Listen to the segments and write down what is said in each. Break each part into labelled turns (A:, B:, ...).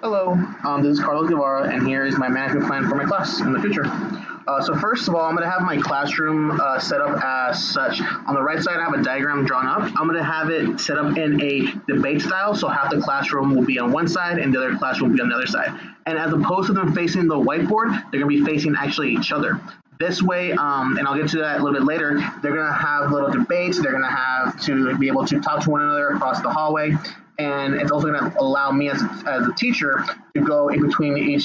A: Hello, this is Carlos Guevara, and here is my management plan for my class in the future. So first of all, I'm going to have my classroom set up as such. On the right side, I have a diagram drawn up. I'm going to have it set up in a debate style, so half the classroom will be on one side and the other classroom will be on the other side. And as opposed to them facing the whiteboard, they're going to be facing actually each other. This way, and I'll get to that a little bit later, they're going to have little debates. They're going to have to be able to talk to one another across the hallway. And it's also going to allow me as a teacher to go in between in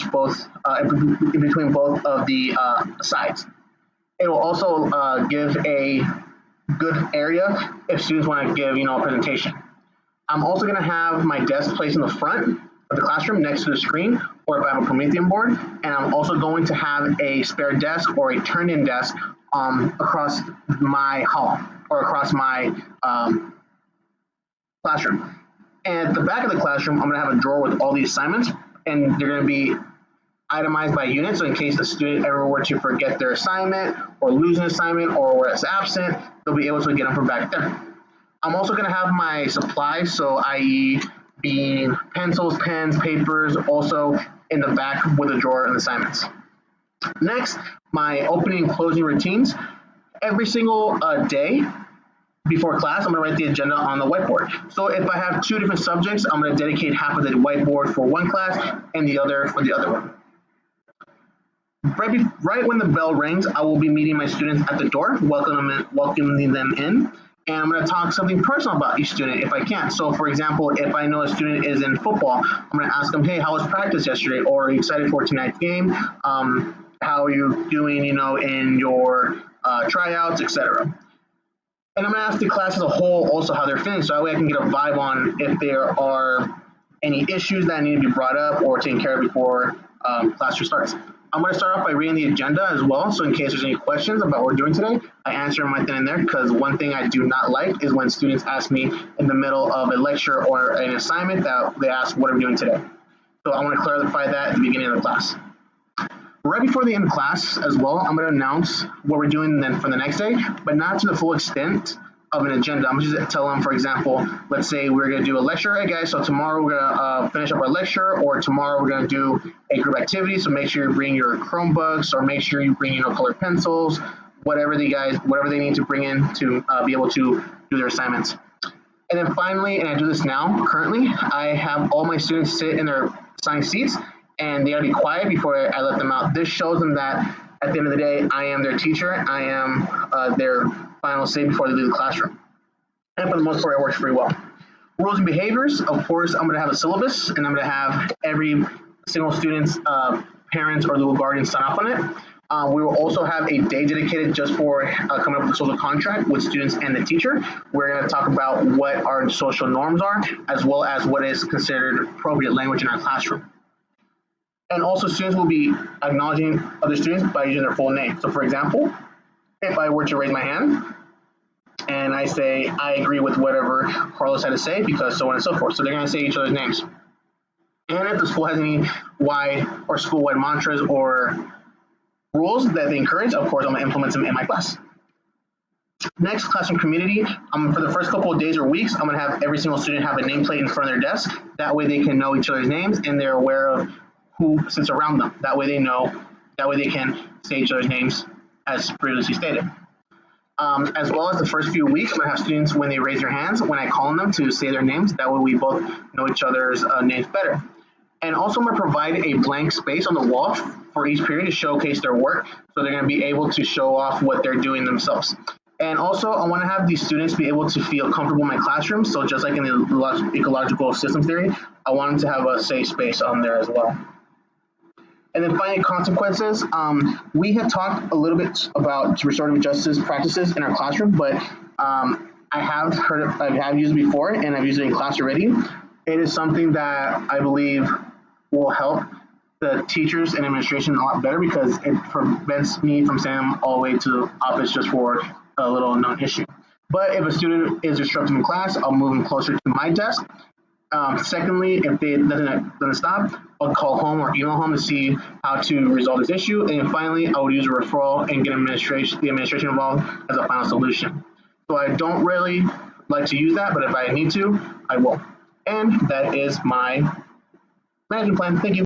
A: between both of the sides. It will also give a good area if students want to give a presentation. I'm also going to have my desk placed in the front of the classroom next to the screen, or if I have a Promethean board, and I'm also going to have a spare desk or a turned-in desk across my hall or across my classroom. And at the back of the classroom, I'm going to have a drawer with all the assignments, and they're going to be itemized by unit. So in case the student ever were to forget their assignment or lose an assignment or was absent, they'll be able to get them from back there. I'm also going to have my supplies, so i.e. being pencils, pens, papers, also in the back with a drawer and assignments. Next, my opening and closing routines. Every single day, before class, I'm going to write the agenda on the whiteboard. So if I have two different subjects, I'm going to dedicate half of the whiteboard for one class and the other for the other one. Right when the bell rings, I will be meeting my students at the door, welcoming them in, and I'm going to talk something personal about each student if I can. So for example, if I know a student is in football, I'm going to ask them, hey, how was practice yesterday? Or are you excited for tonight's game? How are you doing, in your tryouts, etc. And I'm going to ask the class as a whole also how they're feeling, so that way I can get a vibe on if there are any issues that need to be brought up or taken care of before class starts. I'm going to start off by reading the agenda as well, so in case there's any questions about what we're doing today, I answer them right then and there, because one thing I do not like is when students ask me in the middle of a lecture or an assignment that they ask, what are we doing today? So I want to clarify that at the beginning of the class. Right before the end of class as well, I'm going to announce what we're doing then for the next day, but not to the full extent of an agenda. I'm just tell them, for example, let's say we're going to do a lecture, hey guys, so tomorrow we're going to finish up our lecture, or tomorrow we're going to do a group activity, so make sure you bring your Chromebooks, or make sure you bring, colored pencils, whatever they need to bring in to be able to do their assignments. And then finally, and I do this now, currently, I have all my students sit in their assigned seats, and they gotta be quiet before I let them out. This shows them that at the end of the day, I am their teacher. I am their final say before they leave the classroom. And for the most part, it works pretty well. Rules and behaviors, of course, I'm gonna have a syllabus, and I'm gonna have every single student's parents or legal guardian sign off on it. We will also have a day dedicated just for coming up with a social contract with students and the teacher. We're going to talk about what our social norms are, as well as what is considered appropriate language in our classroom. And also, students will be acknowledging other students by using their full name. So for example, if I were to raise my hand and I say, I agree with whatever Carlos had to say, because so on and so forth. So they're going to say each other's names. And if the school has any school-wide mantras or rules that they encourage, of course, I'm going to implement them in my class. Next, classroom community. For the first couple of days or weeks, I'm going to have every single student have a nameplate in front of their desk. That way they can know each other's names and they're aware of who sits around them. That way they know, that way they can say each other's names as previously stated. As well as the first few weeks, I'm going to have students, when they raise their hands, when I call on them to say their names, that way we both know each other's names better. And also, I'm going to provide a blank space on the wall for each period to showcase their work, so they're going to be able to show off what they're doing themselves. And also, I want to have these students be able to feel comfortable in my classroom, so just like in the ecological systems theory, I want them to have a safe space on there as well. And then finally, consequences. We had talked a little bit about restorative justice practices in our classroom, but I have used it before, and I've used it in class already. It is something that I believe will help the teachers and administration a lot better, because it prevents me from sending them all the way to the office just for a little known issue. But if a student is disruptive in class, I'll move them closer to my desk. Secondly, if it doesn't stop, I'll call home or email home to see how to resolve this issue. And finally, I would use a referral and get the administration involved as a final solution. So I don't really like to use that, but if I need to, I will. And that is my management plan. Thank you.